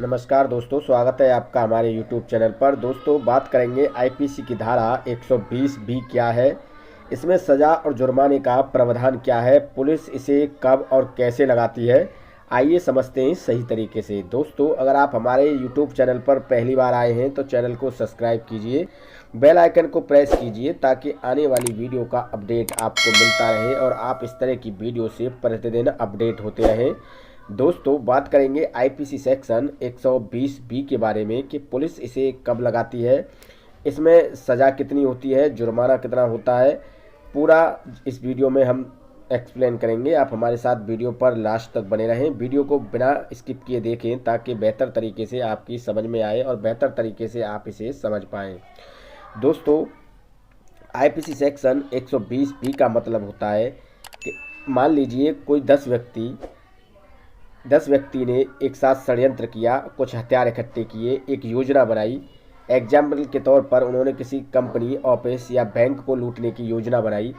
नमस्कार दोस्तों, स्वागत है आपका हमारे YouTube चैनल पर। दोस्तों, बात करेंगे आईपीसी की धारा 120 बी क्या है, इसमें सज़ा और जुर्माने का प्रावधान क्या है, पुलिस इसे कब और कैसे लगाती है। आइए समझते हैं सही तरीके से। दोस्तों, अगर आप हमारे YouTube चैनल पर पहली बार आए हैं तो चैनल को सब्सक्राइब कीजिए, बेल आइकन को प्रेस कीजिए ताकि आने वाली वीडियो का अपडेट आपको मिलता रहे और आप इस तरह की वीडियो से प्रतिदिन अपडेट होते रहें। दोस्तों, बात करेंगे आईपीसी सेक्शन 120 बी के बारे में कि पुलिस इसे कब लगाती है, इसमें सज़ा कितनी होती है, जुर्माना कितना होता है। पूरा इस वीडियो में हम एक्सप्लेन करेंगे। आप हमारे साथ वीडियो पर लास्ट तक बने रहें, वीडियो को बिना स्किप किए देखें ताकि बेहतर तरीके से आपकी समझ में आए और बेहतर तरीके से आप इसे समझ पाएँ। दोस्तों, आईपीसी सेक्शन 120 बी का मतलब होता है कि मान लीजिए कोई 10 व्यक्ति ने एक साथ षड्यंत्र किया, कुछ हथियार इकट्ठे किए, एक योजना बनाई। एग्जाम्पल के तौर पर उन्होंने किसी कंपनी, ऑफिस या बैंक को लूटने की योजना बनाई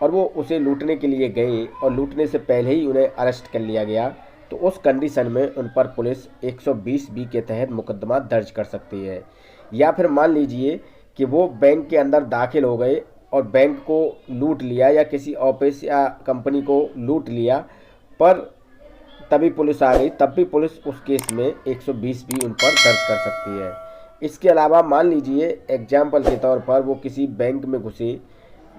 और वो उसे लूटने के लिए गए और लूटने से पहले ही उन्हें अरेस्ट कर लिया गया। तो उस कंडीशन में उन पर पुलिस 120 बी के तहत मुकदमा दर्ज कर सकती है। या फिर मान लीजिए कि वो बैंक के अंदर दाखिल हो गए और बैंक को लूट लिया या किसी ऑफिस या कंपनी को लूट लिया, पर तभी पुलिस आ गई, तब भी पुलिस उस केस में 120 भी उन पर दर्ज कर सकती है। इसके अलावा मान लीजिए एग्जाम्पल के तौर पर वो किसी बैंक में घुसे,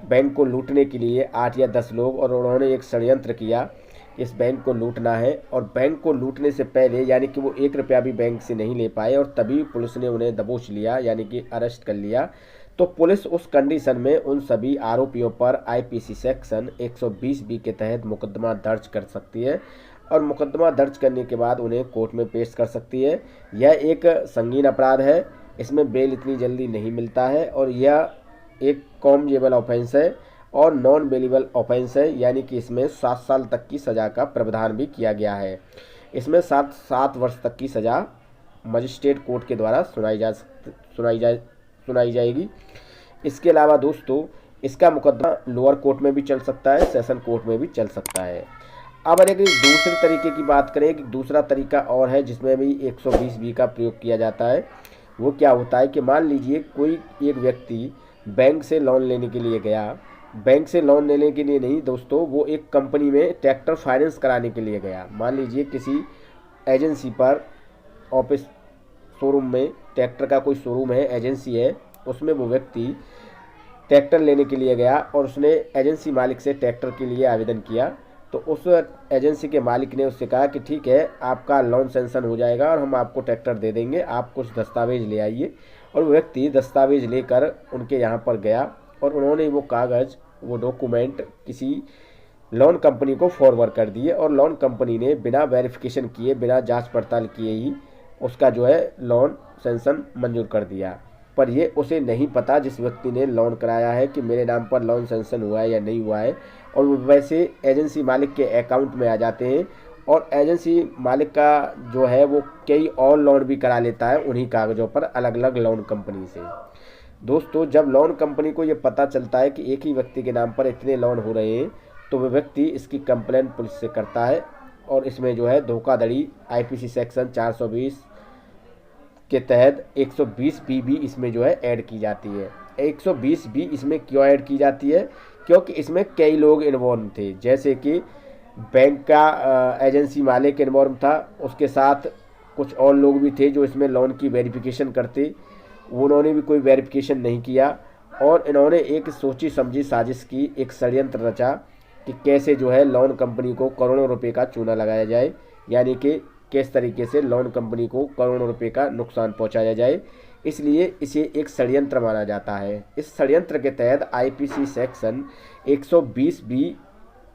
बैंक को लूटने के लिए 8 या 10 लोग, और उन्होंने एक षड्यंत्र किया इस बैंक को लूटना है, और बैंक को लूटने से पहले यानी कि वो 1 रुपया भी बैंक से नहीं ले पाए और तभी पुलिस ने उन्हें दबोच लिया यानी कि अरेस्ट कर लिया। तो पुलिस उस कंडीशन में उन सभी आरोपियों पर आईपीसी सेक्शन 120 बी के तहत मुकदमा दर्ज कर सकती है और मुकदमा दर्ज करने के बाद उन्हें कोर्ट में पेश कर सकती है। यह एक संगीन अपराध है, इसमें बेल इतनी जल्दी नहीं मिलता है और यह एक कॉम्जेबल ऑफेंस है और नॉन बेलेबल ऑफेंस है, यानी कि इसमें 7 साल तक की सज़ा का प्रावधान भी किया गया है। इसमें 7 वर्ष तक की सज़ा मजिस्ट्रेट कोर्ट के द्वारा सुनाई जाएगी। इसके अलावा दोस्तों, इसका मुकदमा लोअर कोर्ट में भी चल सकता है, सेशन कोर्ट में भी चल सकता है। अब अगर एक दूसरे तरीके की बात करें कि दूसरा तरीका और है जिसमें भी 120 बी का प्रयोग किया जाता है, वो क्या होता है कि मान लीजिए कोई एक व्यक्ति बैंक से लोन लेने के लिए गया। बैंक से लोन लेने के लिए नहीं दोस्तों, वो एक कंपनी में ट्रैक्टर फाइनेंस कराने के लिए गया। मान लीजिए किसी एजेंसी पर, ऑफिस, शोरूम में, ट्रैक्टर का कोई शोरूम है, एजेंसी है, उसमें वो व्यक्ति ट्रैक्टर लेने के लिए गया और उसने एजेंसी मालिक से ट्रैक्टर के लिए आवेदन किया। तो उस एजेंसी के मालिक ने उससे कहा कि ठीक है, आपका लोन सैंक्शन हो जाएगा और हम आपको ट्रैक्टर दे देंगे, आप कुछ दस्तावेज ले आइए। और वो व्यक्ति दस्तावेज लेकर उनके यहाँ पर गया और उन्होंने वो कागज़, वो डॉक्यूमेंट किसी लोन कंपनी को फॉरवर्ड कर दिए और लोन कंपनी ने बिना वेरिफिकेशन किए, बिना जांच पड़ताल किए ही उसका जो है लोन सैंक्शन मंजूर कर दिया। पर ये उसे नहीं पता, जिस व्यक्ति ने लोन कराया है, कि मेरे नाम पर लोन सैंक्शन हुआ है या नहीं हुआ है। और वो वैसे एजेंसी मालिक के अकाउंट में आ जाते हैं और एजेंसी मालिक का जो है वो कई और लोन भी करा लेता है उन्हीं कागज़ों पर, अलग अलग लोन कंपनी से। दोस्तों, जब लोन कंपनी को ये पता चलता है कि एक ही व्यक्ति के नाम पर इतने लोन हो रहे हैं, तो वह व्यक्ति इसकी कंप्लेंट पुलिस से करता है और इसमें जो है धोखाधड़ी आईपीसी सेक्शन 420 के तहत 120 बी भी इसमें जो है ऐड की जाती है। 120 बी इसमें क्यों ऐड की जाती है? क्योंकि इसमें कई लोग इन्वॉल्व थे, जैसे कि बैंक का एजेंसी मालिक इन्वॉल्व था, उसके साथ कुछ और लोग भी थे जो इसमें लोन की वेरिफिकेशन करते, उन्होंने भी कोई वेरिफिकेशन नहीं किया और इन्होंने एक सोची समझी साजिश की, एक षड्यंत्र रचा कि कैसे जो है लोन कंपनी को करोड़ों रुपए का चूना लगाया जाए, यानी कि किस तरीके से लोन कंपनी को करोड़ों रुपए का नुकसान पहुंचाया जाए। इसलिए इसे एक षड्यंत्र माना जाता है। इस षड्यंत्र के तहत आईपीसी सेक्शन 120 बी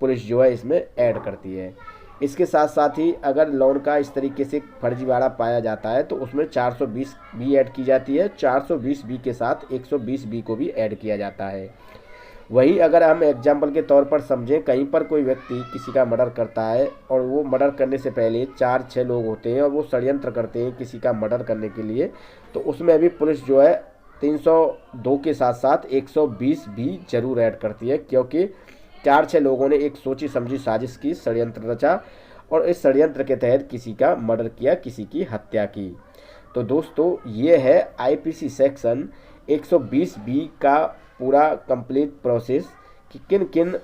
पुलिस जो है इसमें ऐड करती है। इसके साथ साथ ही अगर लोन का इस तरीके से फर्जीवाड़ा पाया जाता है तो उसमें 420 बी ऐड की जाती है। 420 बी के साथ 120 बी को भी ऐड किया जाता है। वही अगर हम एग्जाम्पल के तौर पर समझें, कहीं पर कोई व्यक्ति किसी का मर्डर करता है और वो मर्डर करने से पहले 4-6 लोग होते हैं और वो षड्यंत्र करते हैं किसी का मर्डर करने के लिए, तो उसमें भी पुलिस जो है 302 के साथ साथ 120 भी जरूर ऐड करती है, क्योंकि 4-6 लोगों ने एक सोची समझी साजिश की, षड्यंत्र रचा और इस षड्यंत्र के तहत किसी का मर्डर किया, किसी की हत्या की। तो दोस्तों ये है आईपीसी सेक्शन 120 बी का पूरा कंप्लीट प्रोसेस कि किन किन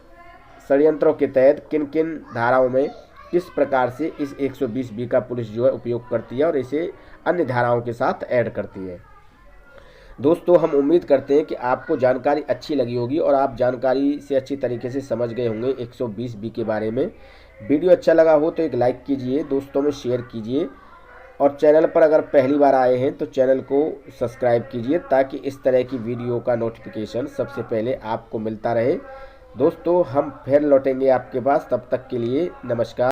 षड्यंत्रों के तहत किन किन धाराओं में किस प्रकार से इस 120 बी का पुलिस जो है उपयोग करती है और इसे अन्य धाराओं के साथ ऐड करती है। दोस्तों हम उम्मीद करते हैं कि आपको जानकारी अच्छी लगी होगी और आप जानकारी से अच्छी तरीके से समझ गए होंगे 120 बी के बारे में। वीडियो अच्छा लगा हो तो एक लाइक कीजिए, दोस्तों में शेयर कीजिए और चैनल पर अगर पहली बार आए हैं तो चैनल को सब्सक्राइब कीजिए ताकि इस तरह की वीडियो का नोटिफिकेशन सबसे पहले आपको मिलता रहे। दोस्तों हम फिर लौटेंगे आपके पास, तब तक के लिए नमस्कार।